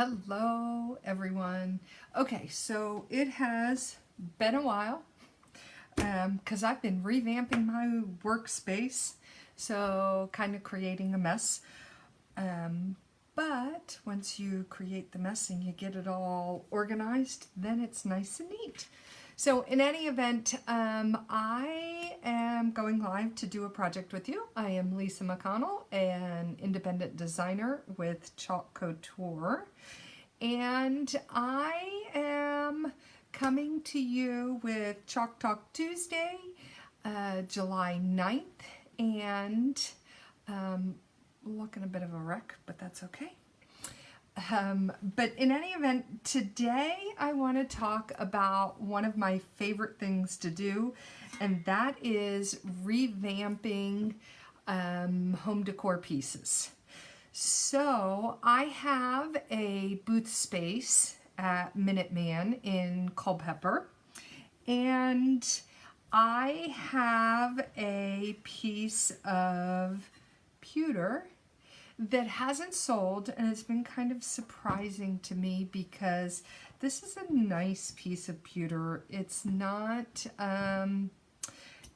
Hello everyone. Okay, so it has been a while because I've been revamping my workspace, so kind of creating a mess. But once you create the mess and you get it all organized, then it's nice and neat. So in any event, I am going live to do a project with you. I am Lisa McConnell, an independent designer with Couture, and I am coming to you with Chalk Talk Tuesday, July 9th, and looking a bit of a wreck, but that's okay. But in any event, today I want to talk about one of my favorite things to do, and that is revamping home decor pieces. So I have a booth space at Minuteman in Culpeper, and I have a piece of pewter that hasn't sold, and it's been kind of surprising to me because this is a nice piece of pewter. It's not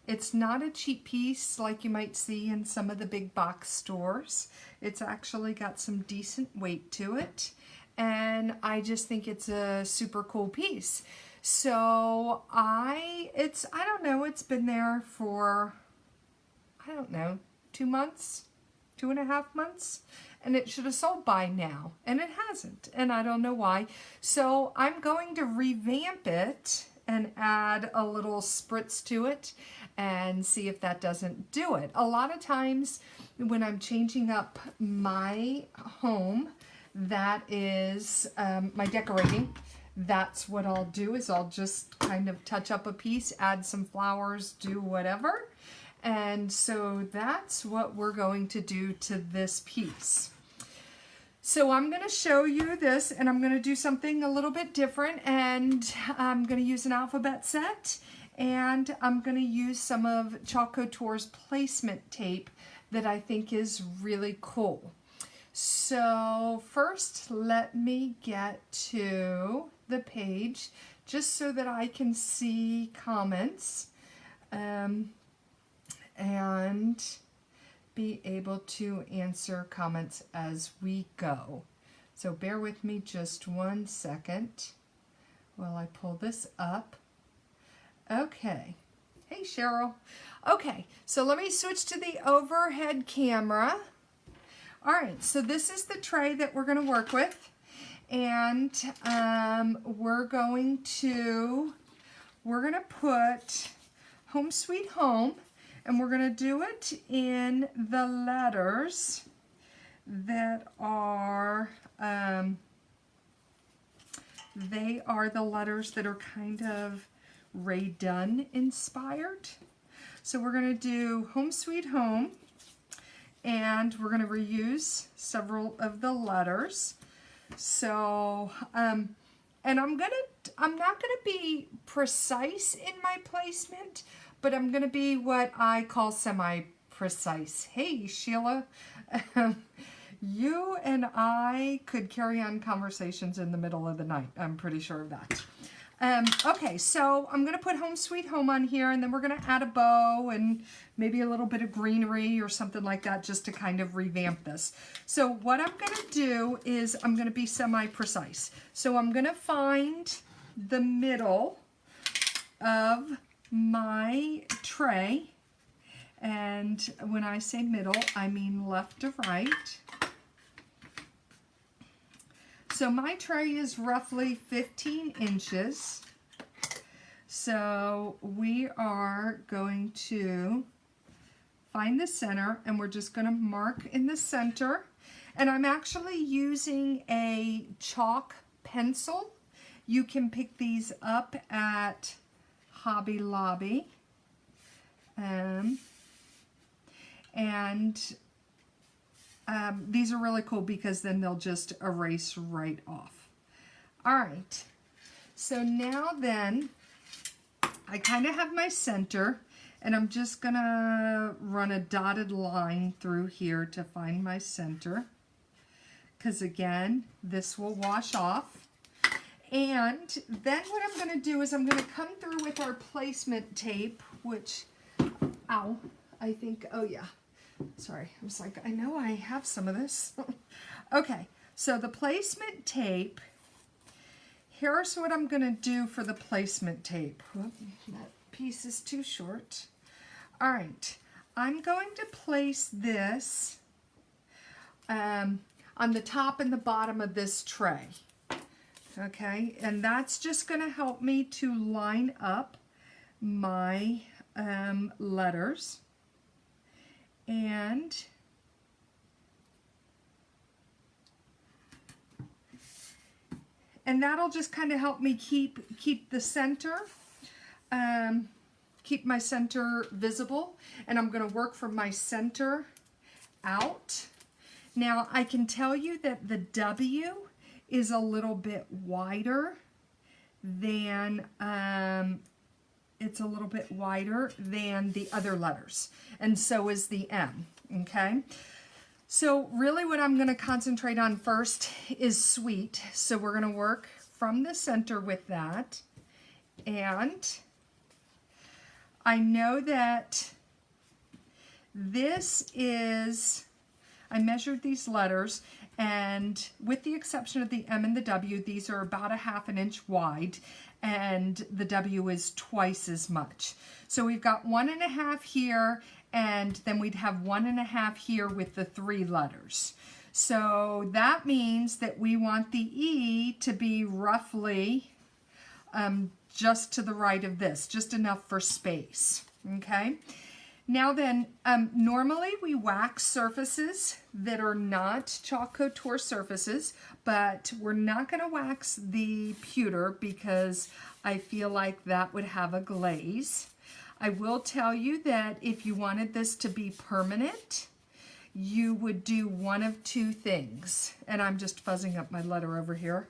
a cheap piece like you might see in some of the big box stores. It's actually got some decent weight to it, and I just think it's a super cool piece. So I don't know, it's been there for, I don't know, 2 months, 2.5 months, and it should have sold by now, and it hasn't, and I don't know why. So I'm going to revamp it and add a little spritz to it and see if that doesn't do it. A lot of times when I'm changing up my home, that is my decorating, that's what I'll do, is I'll just kind of touch up a piece, add some flowers, do whatever. And so that's what we're going to do to this piece. So I'm going to show you this, and I'm going to do something a little bit different, and I'm going to use an alphabet set, and I'm going to use some of Chalk Couture's placement tape that I think is really cool. So first, let me get to the page just so that I can see comments. And be able to answer comments as we go. So bear with me just 1 second while I pull this up. Okay. Hey, Cheryl. Okay, so let me switch to the overhead camera. All right, so this is the tray that we're going to work with. And we're going to put Home Sweet Home, and we're going to do it in the letters that are, they are the letters that are kind of Rae Dunn inspired. So we're going to do Home Sweet Home, and we're going to reuse several of the letters. So, and I'm not going to be precise in my placement, but I'm going to be what I call semi-precise. Hey, Sheila, you and I could carry on conversations in the middle of the night. I'm pretty sure of that. Okay, so I'm going to put Home Sweet Home on here, and then we're going to add a bow and maybe a little bit of greenery or something like that just to kind of revamp this. So what I'm going to do is I'm going to be semi-precise. So I'm going to find the middle of my tray, and when I say middle, I mean left to right. So my tray is roughly 15 inches. So we are going to find the center, and we're just going to mark in the center. And I'm actually using a chalk pencil. You can pick these up at Hobby Lobby. These are really cool because then they'll just erase right off. All right, so now then I kind of have my center, and I'm just gonna run a dotted line through here to find my center, because again, this will wash off. And then what I'm going to do is I'm going to come through with our placement tape, which, ow, I think, oh yeah, sorry, I was like, I know I have some of this. Okay, so the placement tape, here's what I'm going to do for the placement tape. Whoop, that piece is too short. All right, I'm going to place this on the top and the bottom of this tray. Okay, and that's just going to help me to line up my letters. And that'll just kind of help me keep the center, keep my center visible. And I'm going to work from my center out. Now I can tell you that the W is a little bit wider than it's a little bit wider than the other letters, and so is the M. Okay, so really what I'm going to concentrate on first is sweet, so we're going to work from the center with that. And I know that this is, I measured these letters, and with the exception of the M and the W, these are about a ½ inch wide, and the W is twice as much. So we've got 1.5 here, and then we'd have 1.5 here with the 3 letters. So that means that we want the E to be roughly just to the right of this, just enough for space, okay? Now then, normally we wax surfaces that are not chalk couture surfaces, but we're not going to wax the pewter because I feel like that would have a glaze. I will tell you that if you wanted this to be permanent, you would do one of 2 things. And I'm just fuzzing up my letter over here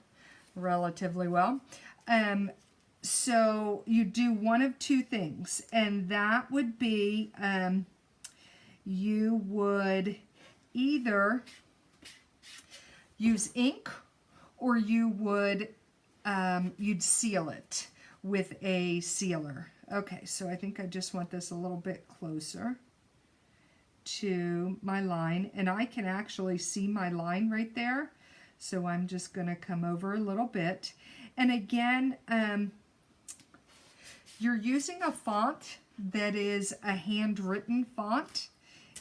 relatively well. So you do one of 2 things, and that would be you would either use ink, or you would you'd seal it with a sealer. Okay, so I think I just want this a little bit closer to my line, and I can actually see my line right there. So I'm just going to come over a little bit, and again, you're using a font that is a handwritten font,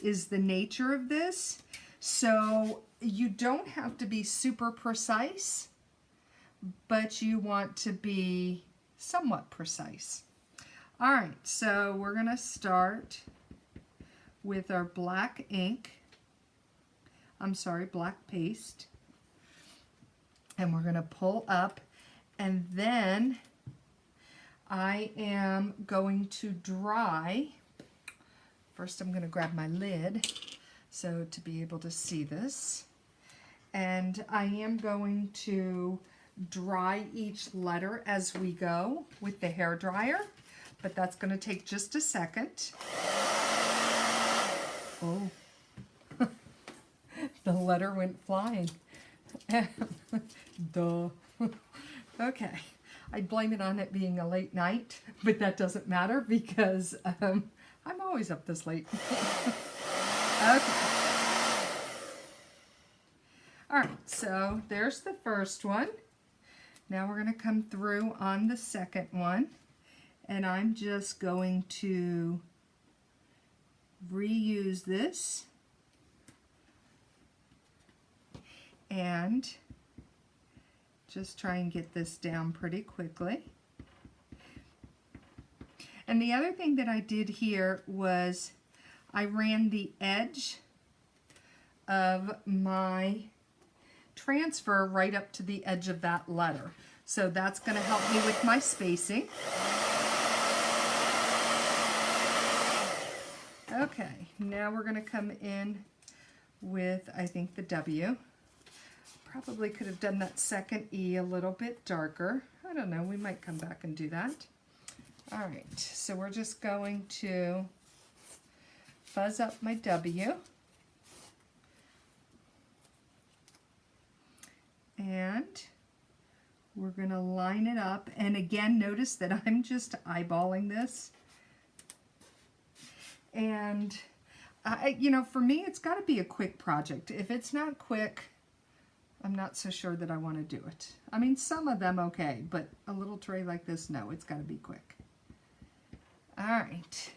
is the nature of this. So you don't have to be super precise, but you want to be somewhat precise. All right, so we're going to start with our black ink. Black paste. And we're going to pull up, and then I am going to dry. First I'm going to grab my lid so to be able to see this. And I am going to dry each letter as we go with the hair dryer, but that's going to take just a second. Oh, the letter went flying. Duh. Okay. I blame it on it being a late night, but that doesn't matter because I'm always up this late. Okay. All right, so there's the first one. Now we're going to come through on the second one, and I'm just going to reuse this and just try and get this down pretty quickly. And the other thing that I did here was I ran the edge of my transfer right up to the edge of that letter. So that's going to help me with my spacing. Okay, now we're going to come in with, I think, the W. Probably could have done that second E a little bit darker. I don't know, we might come back and do that. All right, so we're just going to fuzz up my W. And we're going to line it up. And again, notice that I'm just eyeballing this. And, you know, for me, it's got to be a quick project. If it's not quick, I'm not so sure that I want to do it. I mean, some of them okay, but a little tray like this, no, it's got to be quick. All right.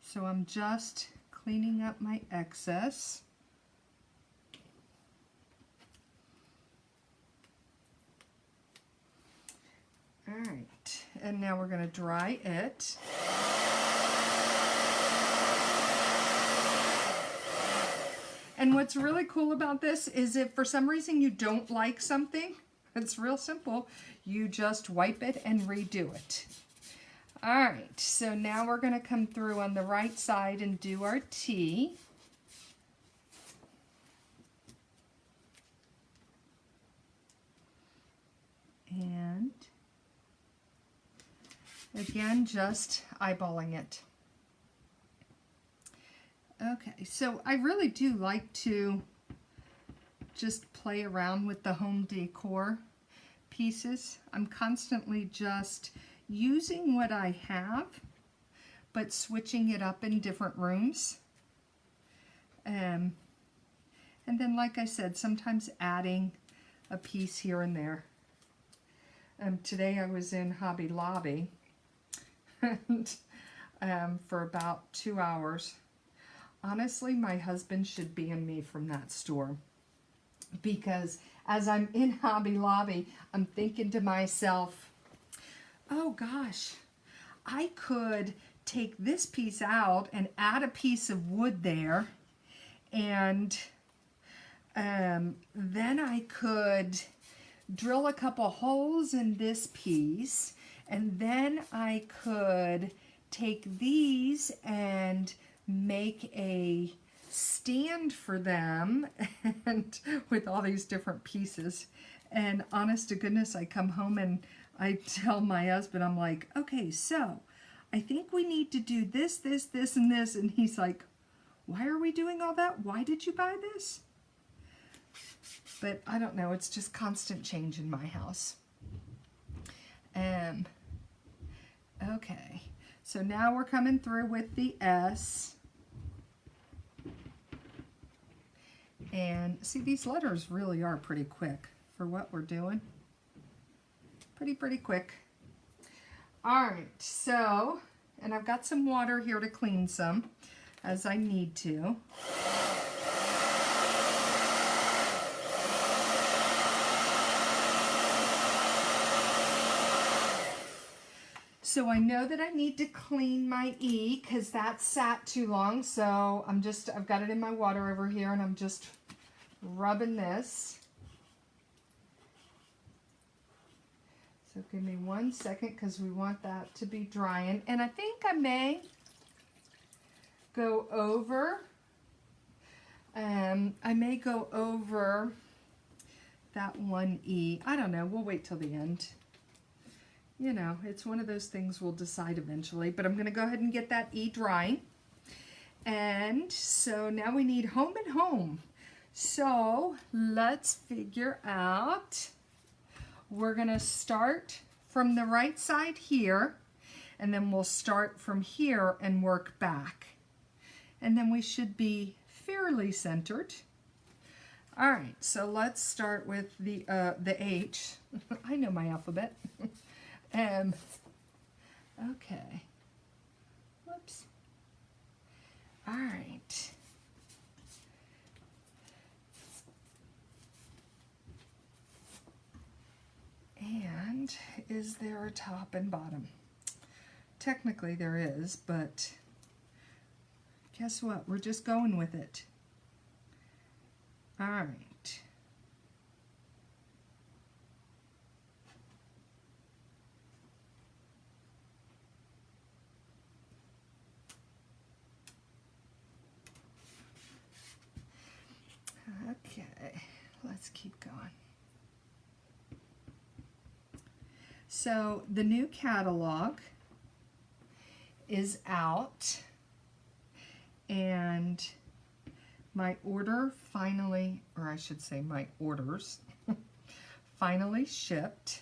So I'm just cleaning up my excess. All right, and now we're going to dry it. And what's really cool about this is if for some reason you don't like something, it's real simple. You just wipe it and redo it. All right, so now we're going to come through on the right side and do our T. And again, just eyeballing it. Okay, so I really do like to just play around with the home decor pieces. I'm constantly just using what I have, but switching it up in different rooms. And then, like I said, sometimes adding a piece here and there. Today I was in Hobby Lobby and, for about 2 hours. Honestly, my husband should ban me from that store, because as I'm in Hobby Lobby, I'm thinking to myself, oh gosh, I could take this piece out and add a piece of wood there, and then I could drill a couple holes in this piece, and then I could take these and make a stand for them, and with all these different pieces. And honest to goodness, I come home and I tell my husband, I'm like, okay, so I think we need to do this, this, this, and this. And he's like, why are we doing all that? Why did you buy this? But I don't know, it's just constant change in my house. Okay, so now we're coming through with the S. And see, these letters really are pretty quick for what we're doing. Pretty quick. All right, so, and I've got some water here to clean some as I need to. So I know that I need to clean my E because that sat too long. So I've got it in my water over here, and I'm just rubbing this. So give me 1 second because we want that to be drying. And I think I may go over, that one E. I don't know, we'll wait till the end. You know, it's one of those things we'll decide eventually, but I'm going to go ahead and get that E drying. And so now we need home and home. So let's figure out, we're going to start from the right side here, and then we'll start from here and work back. And then we should be fairly centered. All right, so let's start with the H. I know my alphabet. Okay. Whoops. All right. And is there a top and bottom? Technically there is, but guess what? We're just going with it. All right. Okay, let's keep going. So the new catalog is out, and My order finally, or I should say my orders, finally shipped.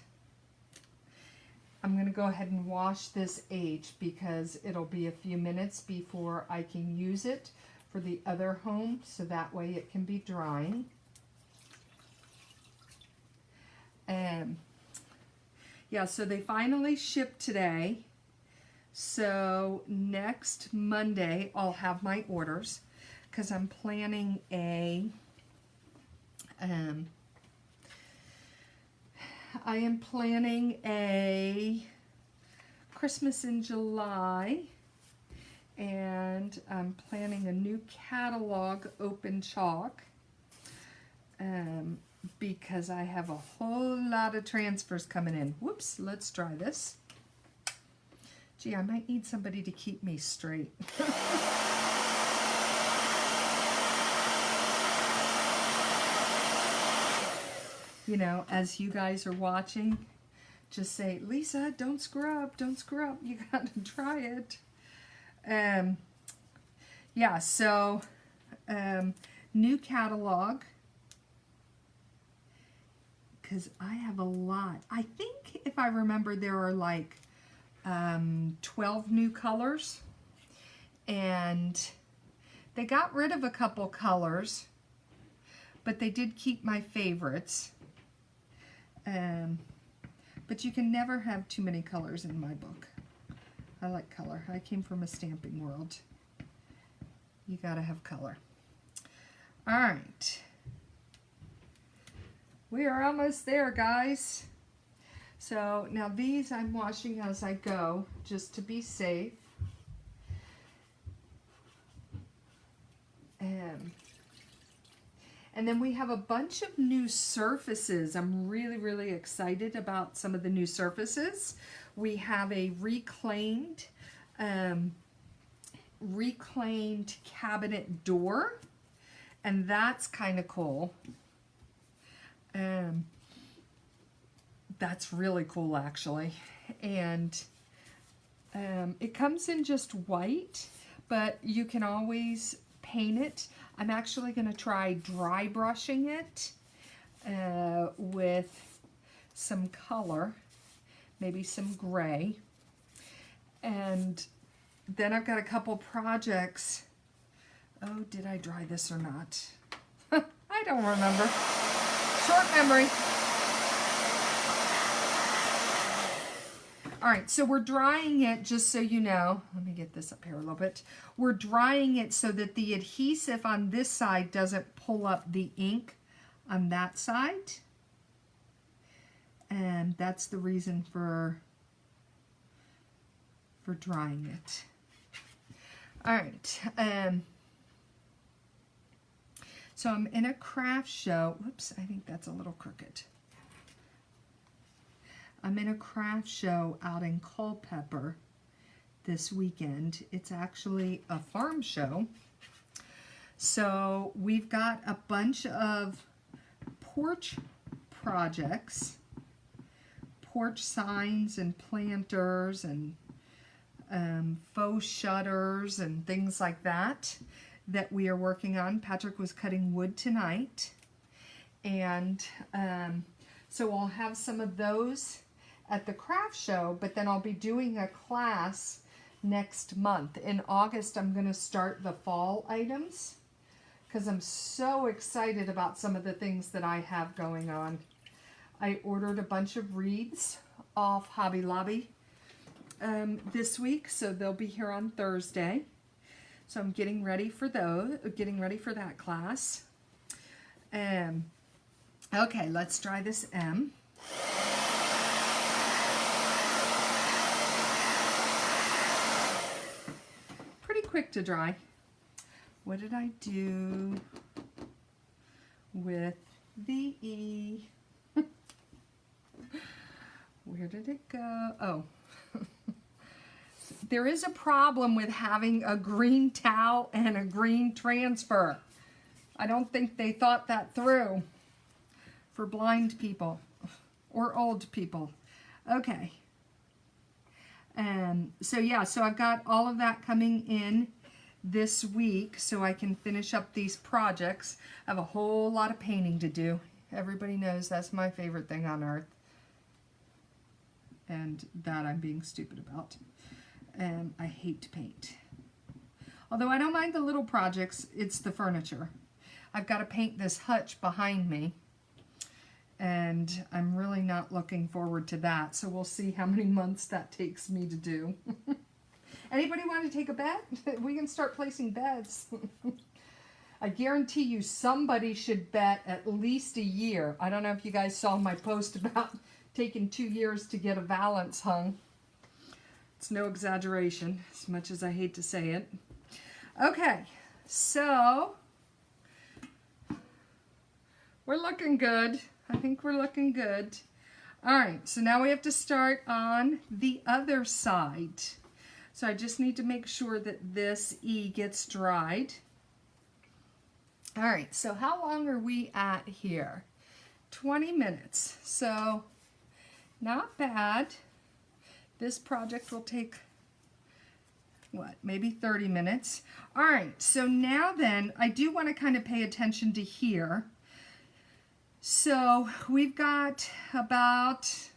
I'm going to go ahead and wash this H because it'll be a few minutes before I can use it for the other home, so that way it can be drying. Yeah, so they finally shipped today. So next Monday I'll have my orders because I'm planning I am planning a Christmas in July, and I'm planning a new catalog open chalk because I have a whole lot of transfers coming in. Whoops, let's try this. Gee, I might need somebody to keep me straight. You know, as you guys are watching, just say, Lisa, don't screw up, don't screw up. You got to try it. Yeah, so new catalog, because I have a lot. I think if I remember, there are like 12 new colors, and they got rid of a couple colors, but they did keep my favorites. But you can never have too many colors in my book. I like color. I came from a stamping world. You gotta have color. All right. We are almost there, guys. So now these I'm washing as I go, just to be safe. And then we have a bunch of new surfaces. I'm really, really excited about some of the new surfaces. We have a reclaimed cabinet door, and that's kind of cool. That's really cool, actually. And it comes in just white, but you can always paint it. I'm actually going to try dry brushing it with some color, maybe some gray. And then I've got a couple projects. Oh, did I dry this or not? I don't remember. Short memory. All right, so we're drying it, just so you know. Let me get this up here a little bit. We're drying it so that the adhesive on this side doesn't pull up the ink on that side. And that's the reason for drying it. All right. So I'm in a craft show. Whoops, I think that's a little crooked. I'm in a craft show out in Culpeper this weekend. It's actually a farm show. So we've got a bunch of porch projects, porch signs and planters and faux shutters and things like that we are working on. Patrick was cutting wood tonight. And so I'll have some of those at the craft show, but then I'll be doing a class next month. In August, I'm going to start the fall items because I'm so excited about some of the things that I have going on. I ordered a bunch of wreaths off Hobby Lobby this week, so they'll be here on Thursday. So I'm getting ready for those, getting ready for that class. Okay, let's try this M. Pretty quick to dry. What did I do with the E? Where did it go? Oh. There is a problem with having a green towel and a green transfer. I don't think they thought that through for blind people or old people. Okay. So yeah, so I've got all of that coming in this week so I can finish up these projects. I have a whole lot of painting to do. Everybody knows that's my favorite thing on earth. And that I'm being stupid about. And I hate to paint. Although I don't mind the little projects, it's the furniture. I've got to paint this hutch behind me. And I'm really not looking forward to that. So we'll see how many months that takes me to do. Anybody want to take a bet? We can start placing bets. I guarantee you somebody should bet at least a year. I don't know if you guys saw my post about taking 2 years to get a valance hung. It's no exaggeration, as much as I hate to say it. Okay, so we're looking good. I think we're looking good. All right, so now we have to start on the other side. So I just need to make sure that this E gets dried. All right, so how long are we at here? 20 minutes, so not bad. This project will take, what, maybe 30 minutes. All right, so now then, I do want to kind of pay attention to here. So we've got about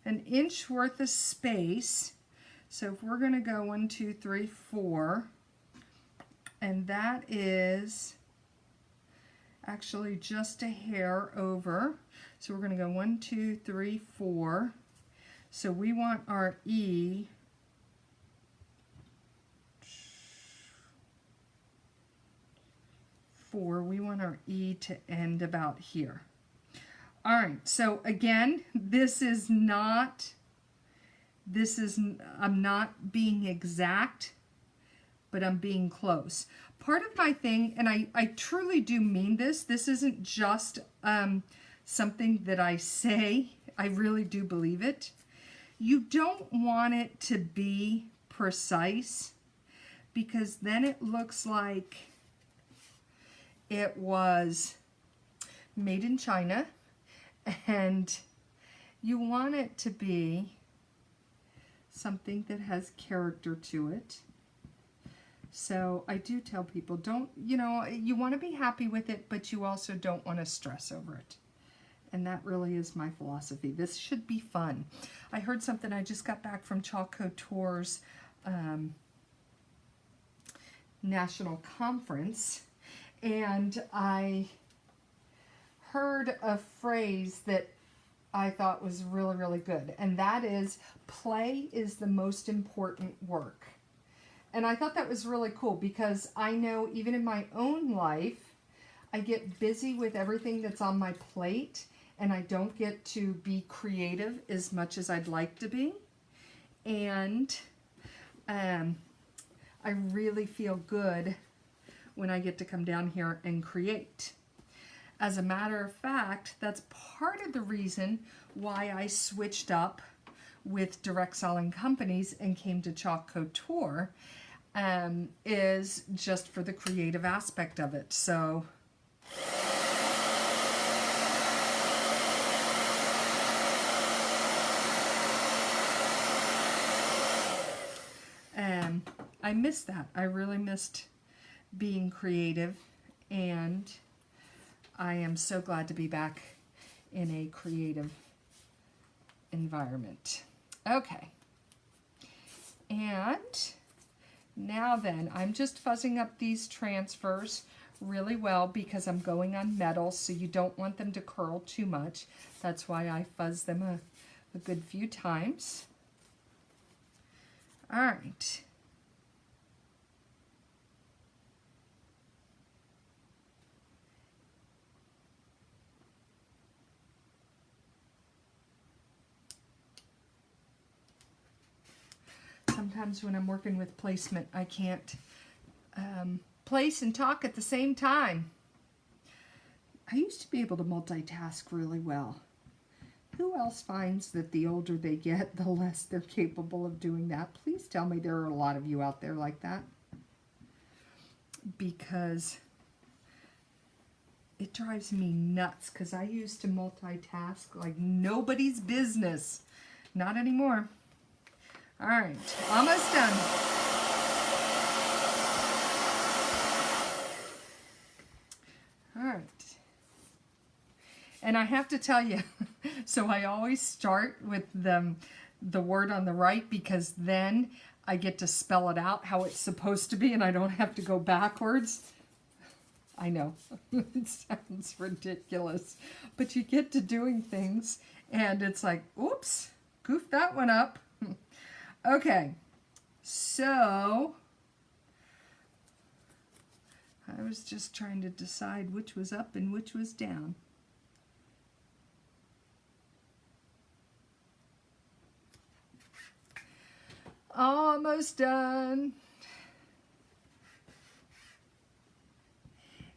an inch worth of space. So if we're going to go 1, 2, 3, 4, and that is actually just a hair over. So we're going to go 1, 2, 3, 4. So we want our E we want our E to end about here. All right, so again, I'm not being exact, but I'm being close. Part of my thing, and I truly do mean this isn't just something that I say, I really do believe it. You don't want it to be precise, because then it looks like it was made in China. And you want it to be something that has character to it. So I do tell people, you want to be happy with it, but you also don't want to stress over it. And that really is my philosophy. This should be fun. I heard something, I just got back from Couture's national conference, and I heard a phrase that I thought was really, really good, and that is, play is the most important work. And I thought that was really cool, because I know even in my own life, I get busy with everything that's on my plate, and I don't get to be creative as much as I'd like to be. And I really feel good when I get to come down here and create. As a matter of fact, that's part of the reason why I switched up with direct selling companies and came to Couture, is just for the creative aspect of it. So I missed that. I really missed being creative, and I am so glad to be back in a creative environment. Okay. And now then, I'm just fuzzing up these transfers really well because I'm going on metal, so you don't want them to curl too much. That's why I fuzz them a good few times. All right. Sometimes when I'm working with placement, I can't place and talk at the same time. I used to be able to multitask really well. Who else finds that the older they get, the less they're capable of doing that? Please tell me there are a lot of you out there like that. Because it drives me nuts, because I used to multitask like nobody's business. Not anymore. All right, almost done. right. And I have to tell you, so I always start with the word on the right, because then I get to spell it out how it's supposed to be and I don't have to go backwards. I know, it sounds ridiculous, but you get to doing things and it's like, oops, goofed that one up. Okay, so I was just trying to decide which was up and which was down. Almost done.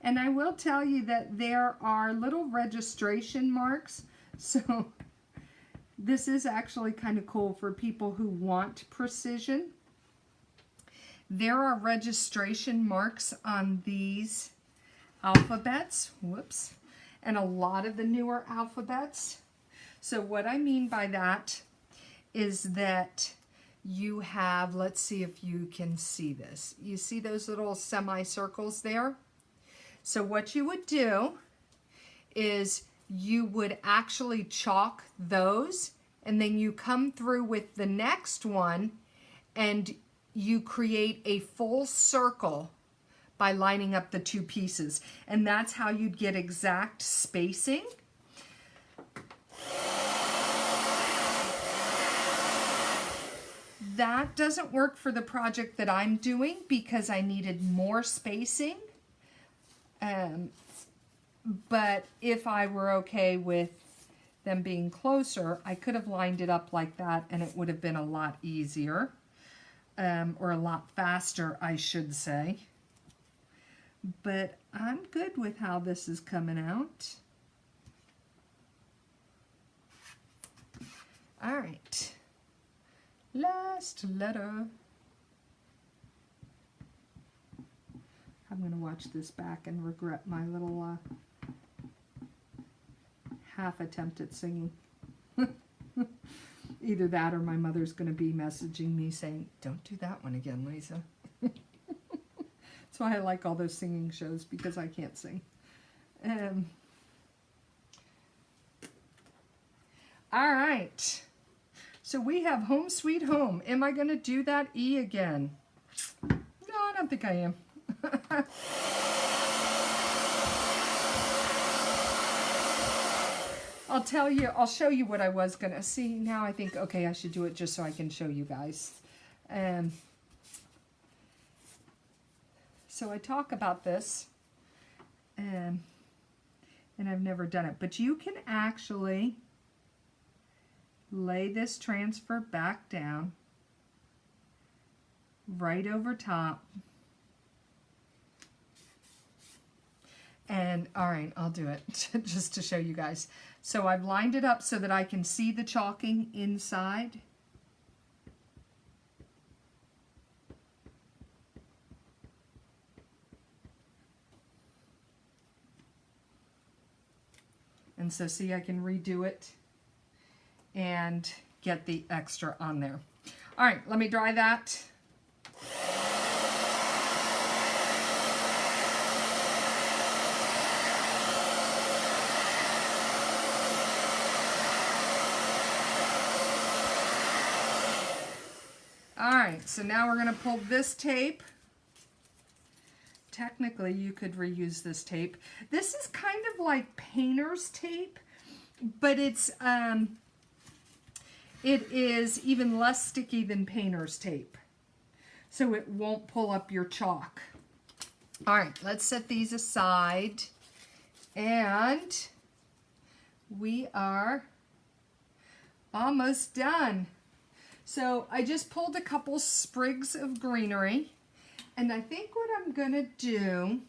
And I will tell you that there are little registration marks, so this is actually kind of cool for people who want precision. There are registration marks on these alphabets, whoops, and a lot of the newer alphabets. So what I mean by that is that you have, let's see if you can see this. You see those little semicircles there? So what you would do is you would actually chalk those, and then you come through with the next one and you create a full circle by lining up the two pieces. And that's how you'd get exact spacing. That doesn't work for the project that I'm doing because I needed more spacing. But if I were okay with them being closer, I could have lined it up like that and it would have been a lot easier, or a lot faster, I should say. But I'm good with how this is coming out. All right. Last letter. I'm going to watch this back and regret my little half attempt at singing. Either that or my mother's going to be messaging me saying, don't do that one again, Lisa. That's why I like all those singing shows, because I can't sing. All right. So we have Home Sweet Home. Am I going to do that E again? No, I don't think I am. I'll show you what I was going to see. Now I think, okay, I should do it just so I can show you guys. So I talk about this, and I've never done it, but you can actually lay this transfer back down right over top. And all right, I'll do it just to show you guys. So I've lined it up so that I can see the chalking inside. And so see, I can redo it and get the extra on there. All right, let me dry that. All right, so now we're going to pull this tape. Technically, you could reuse this tape. This is kind of like painter's tape, but it is even less sticky than painter's tape, so it won't pull up your chalk. All right, let's set these aside, and we are almost done. So I just pulled a couple sprigs of greenery, and I think what I'm gonna do,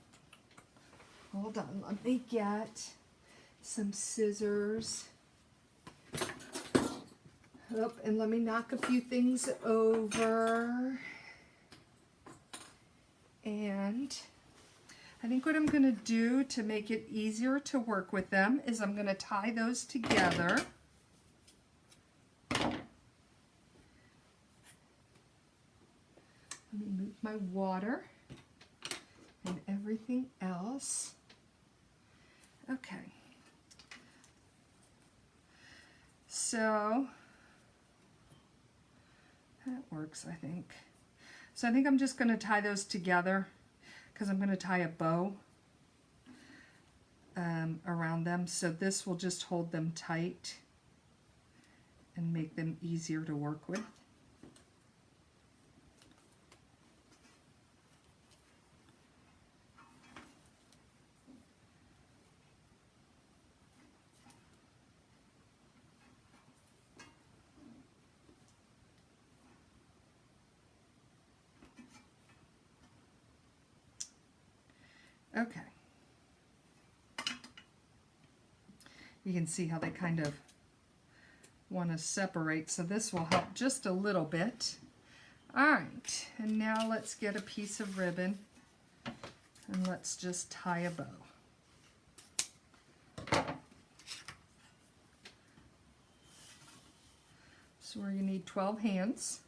hold on, let me get some scissors. Oh, and let me knock a few things over. And I think what I'm gonna do to make it easier to work with them is I'm gonna tie those together. Let me move my water and everything else. Okay. So that works, I think. So I think I'm just going to tie those together because I'm going to tie a bow around them. So this will just hold them tight and make them easier to work with. Okay. You can see how they kind of want to separate, so this will help just a little bit. All right, and now let's get a piece of ribbon and let's just tie a bow. So where you need 12 hands.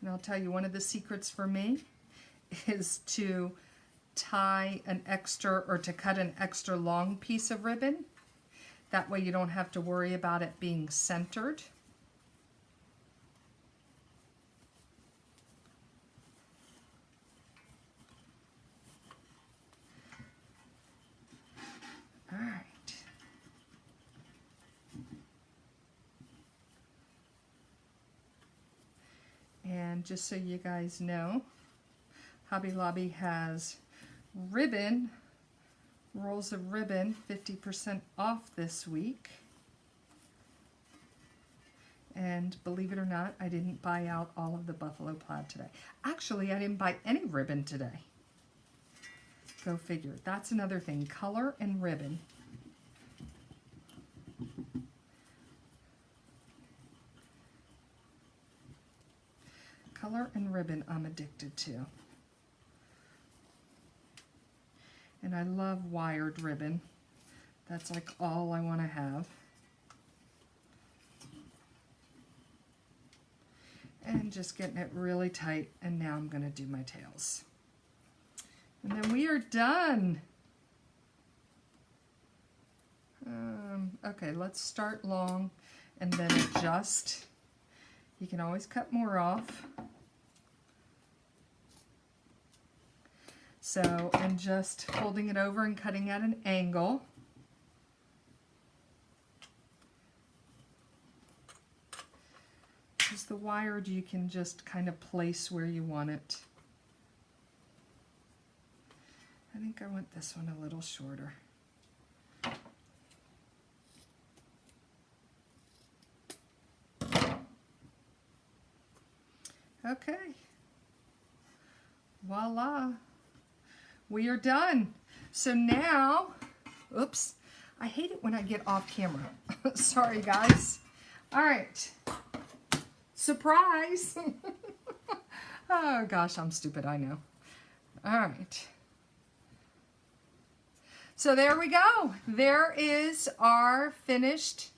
And I'll tell you, one of the secrets for me is to tie an extra, or to cut an extra long piece of ribbon. That way you don't have to worry about it being centered. All right. And just so you guys know, Hobby Lobby has ribbon, rolls of ribbon, 50% off this week. And believe it or not, I didn't buy out all of the buffalo plaid today. Actually, I didn't buy any ribbon today. Go figure. That's another thing, color and ribbon. Color and ribbon I'm addicted to. And I love wired ribbon. That's like all I want to have. And just getting it really tight, and now I'm going to do my tails. And then we are done. Okay, let's start long and then adjust. You can always cut more off. So, and just folding it over and cutting at an angle. Because the wired you can just kind of place where you want it. I think I want this one a little shorter. Okay. Voila. We are done. So now, oops, I hate it when I get off camera. Sorry, guys. All right. Surprise. Oh, gosh, I'm stupid, I know. All right. So there we go. There is our finished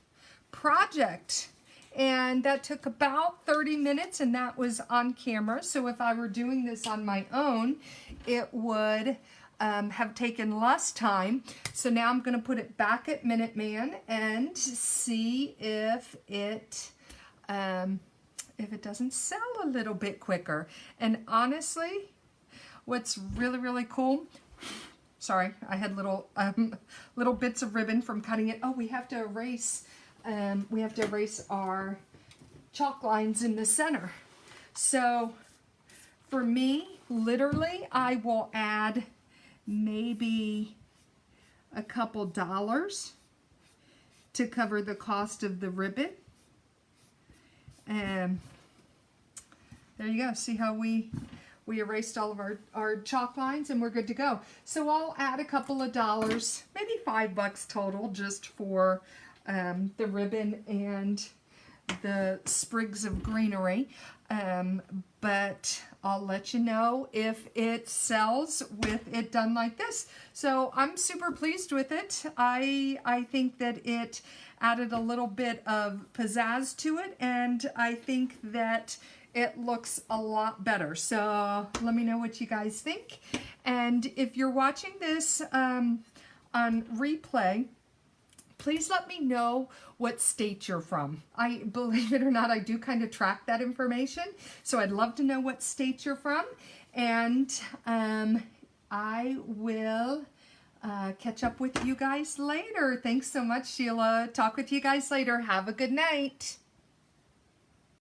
project. And that took about 30 minutes, and that was on camera. So if I were doing this on my own, it would have taken less time. So now I'm going to put it back at Minuteman and see if it doesn't sell a little bit quicker. And honestly, what's really, really cool, sorry, I had little bits of ribbon from cutting it. Oh, we have to erase our chalk lines in the center. So for me, literally, I will add maybe a couple dollars to cover the cost of the ribbon. And there you go. See how we erased all of our chalk lines, and we're good to go. So I'll add a couple of dollars, maybe $5 total, just for the ribbon and the sprigs of greenery. But I'll let you know if it sells with it done like this. So I'm super pleased with it. I think that it added a little bit of pizzazz to it, and I think that it looks a lot better. So let me know what you guys think. And if you're watching this on replay, please let me know what state you're from. I, believe it or not, I do kind of track that information. So I'd love to know what state you're from. And I will catch up with you guys later. Thanks so much, Sheila. Talk with you guys later. Have a good night.